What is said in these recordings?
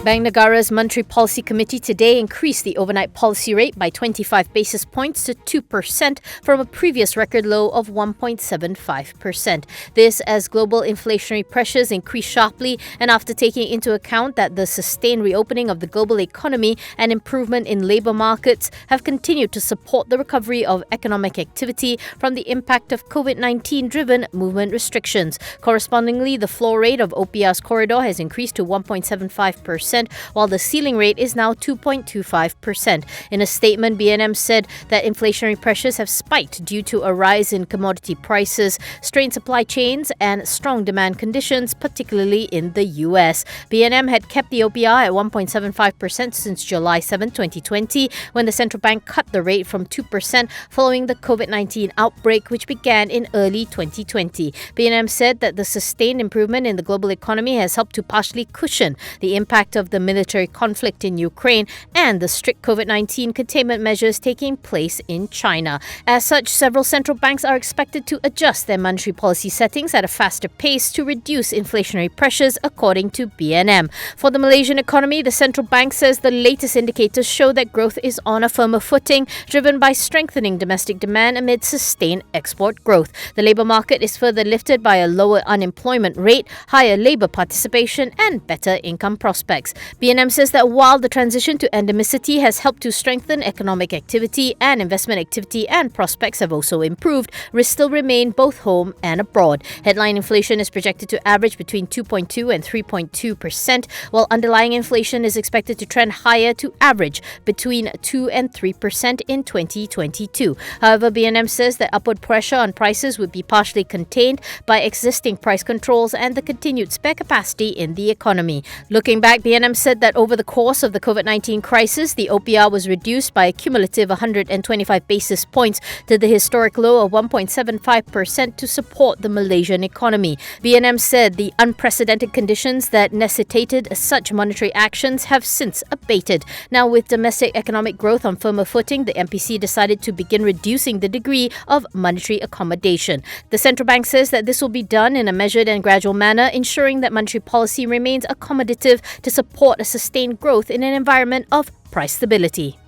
Bank Negara's Monetary Policy Committee today increased the overnight policy rate by 25 basis points to 2% from a previous record low of 1.75%. This as global inflationary pressures increased sharply and after taking into account that the sustained reopening of the global economy and improvement in labour markets have continued to support the recovery of economic activity from the impact of COVID-19 driven movement restrictions. Correspondingly, the floor rate of OPR's corridor has increased to 1.75%. While the ceiling rate is now 2.25%. In a statement, BNM said that inflationary pressures have spiked due to a rise in commodity prices, strained supply chains and strong demand conditions, particularly in the US. BNM had kept the OPR at 1.75% since July 7, 2020, when the central bank cut the rate from 2% following the COVID-19 outbreak, which began in early 2020. BNM said that the sustained improvement in the global economy has helped to partially cushion the impact of the military conflict in Ukraine and the strict COVID-19 containment measures taking place in China. As such, several central banks are expected to adjust their monetary policy settings at a faster pace to reduce inflationary pressures, according to BNM. For the Malaysian economy, the central bank says the latest indicators show that growth is on a firmer footing, driven by strengthening domestic demand amid sustained export growth. The labour market is further lifted by a lower unemployment rate, higher labour participation and better income prospects. BNM says that while the transition to endemicity has helped to strengthen economic activity and investment activity and prospects have also improved, risks still remain both home and abroad. Headline inflation is projected to average between 2.2 and 3.2%, while underlying inflation is expected to trend higher to average between 2 and 3% in 2022. However, BNM says that upward pressure on prices would be partially contained by existing price controls and the continued spare capacity in the economy. Looking back, BNM said that over the course of the COVID-19 crisis, the OPR was reduced by a cumulative 125 basis points to the historic low of 1.75% to support the Malaysian economy. BNM said the unprecedented conditions that necessitated such monetary actions have since abated. Now, with domestic economic growth on firmer footing, the MPC decided to begin reducing the degree of monetary accommodation. The central bank says that this will be done in a measured and gradual manner, ensuring that monetary policy remains accommodative to support a sustained growth in an environment of price stability.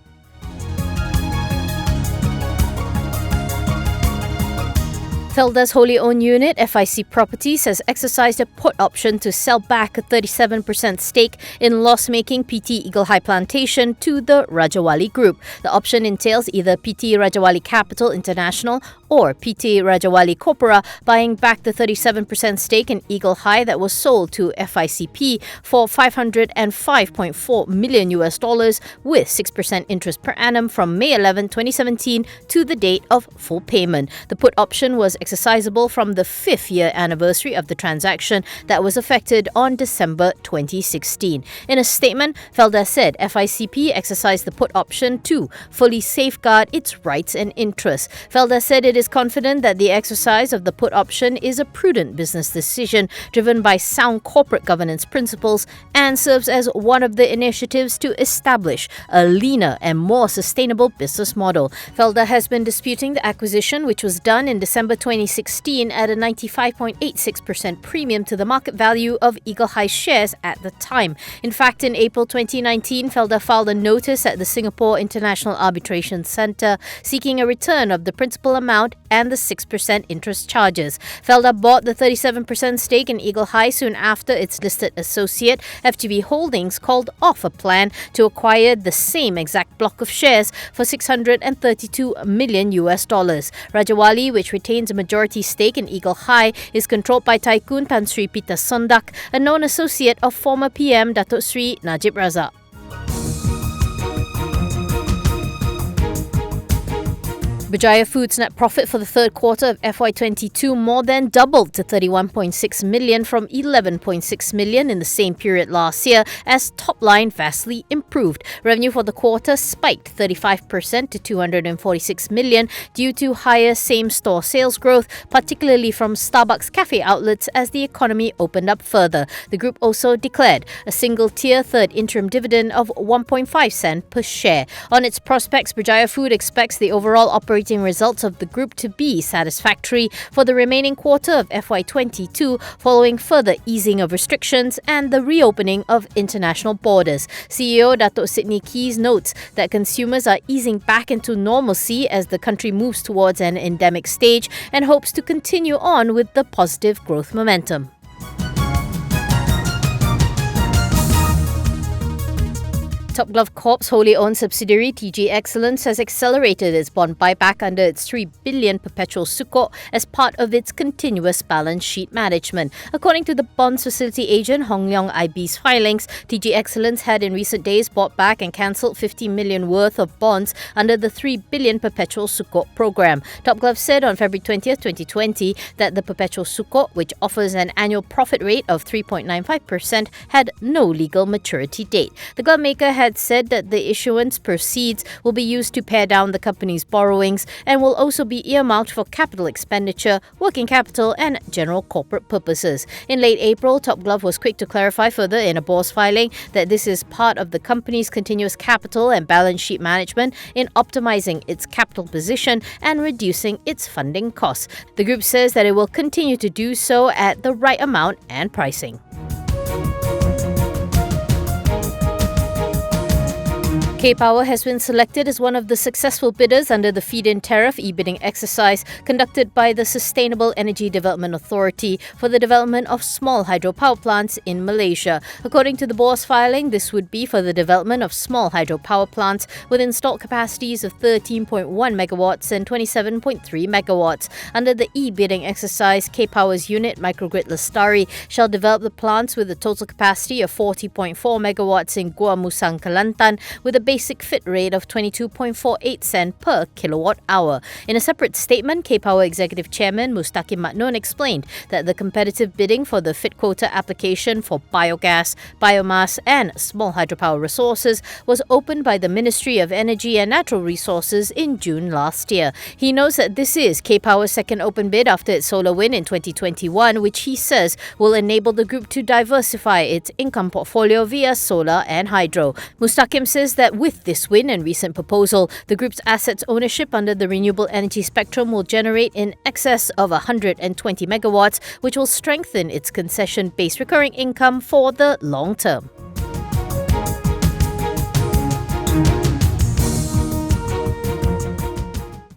Felda's wholly owned unit, FIC Properties, has exercised a put option to sell back a 37% stake in loss-making PT Eagle High Plantation to the Rajawali Group. The option entails either PT Rajawali Capital International or PT Rajawali Corpora buying back the 37% stake in Eagle High that was sold to FICP for $505.4 million with 6% interest per annum from May 11, 2017 to the date of full payment. The put option was exercisable from the 5th year anniversary of the transaction that was effected on December 2016. In a statement, Felda said FICP exercised the put option to fully safeguard its rights and interests. Felda said it is confident that the exercise of the put option is a prudent business decision driven by sound corporate governance principles and serves as one of the initiatives to establish a leaner and more sustainable business model. Felda has been disputing the acquisition, which was done in December 2016 at a 95.86% premium to the market value of Eagle High shares at the time. In fact, in April 2019, Felda filed a notice at the Singapore International Arbitration Centre seeking a return of the principal amount and the 6% interest charges. Felda bought the 37% stake in Eagle High soon after its listed associate, FTB Holdings, called off a plan to acquire the same exact block of shares for $632 million. Rajawali, which retains a majority stake in Eagle High, is controlled by Tycoon Tan Sri Pita Sondak, a known associate of former PM Datuk Sri Najib Razak. Baja Food's net profit for the third quarter of FY22 more than doubled to 31.6 million from 11.6 million in the same period last year as top line vastly improved. Revenue for the quarter spiked 35% to 246 million due to higher same-store sales growth, particularly from Starbucks cafe outlets as the economy opened up further. The group also declared a single-tier third interim dividend of 1.5 cent per share. On its prospects, Baja Food expects the overall operating operating results of the group to be satisfactory for the remaining quarter of FY22 following further easing of restrictions and the reopening of international borders. CEO Datuk Sidney Keys notes that consumers are easing back into normalcy as the country moves towards an endemic stage and hopes to continue on with the positive growth momentum. Top Glove Corp's wholly owned subsidiary TG Excellence has accelerated its bond buyback under its 3 billion perpetual sukuk as part of its continuous balance sheet management. According to the bonds facility agent Hong Leong IB's filings, TG Excellence had in recent days bought back and cancelled 50 million worth of bonds under the 3 billion perpetual sukuk program. Top Glove said on February 20th, 2020 that the perpetual sukuk, which offers an annual profit rate of 3.95%, had no legal maturity date. The glove maker had said that the issuance proceeds will be used to pare down the company's borrowings and will also be earmarked for capital expenditure, working capital and general corporate purposes. In late April, Top Glove was quick to clarify further in a BORS filing that this is part of the company's continuous capital and balance sheet management in optimizing its capital position and reducing its funding costs. The group says that it will continue to do so at the right amount and pricing. K-Power has been selected as one of the successful bidders under the feed-in tariff e-bidding exercise conducted by the Sustainable Energy Development Authority for the development of small hydropower plants in Malaysia. According to the BORS filing, this would be for the development of small hydropower plants with installed capacities of 13.1 megawatts and 27.3 megawatts. Under the e-bidding exercise, K-Power's unit, Microgrid Lestari, shall develop the plants with a total capacity of 40.4 megawatts in Gua Musang, Kelantan, with a basic fit rate of 22.48 cent per kilowatt hour. In a separate statement, K-Power Executive Chairman Mustaqim Maknoon explained that the competitive bidding for the fit quota application for biogas, biomass and small hydropower resources was opened by the Ministry of Energy and Natural Resources in June last year. He notes that this is K-Power's second open bid after its solar win in 2021, which he says will enable the group to diversify its income portfolio via solar and hydro. Mustaqim says that with this win and recent proposal, the group's assets ownership under the renewable energy spectrum will generate in excess of 120 megawatts, which will strengthen its concession-based recurring income for the long term.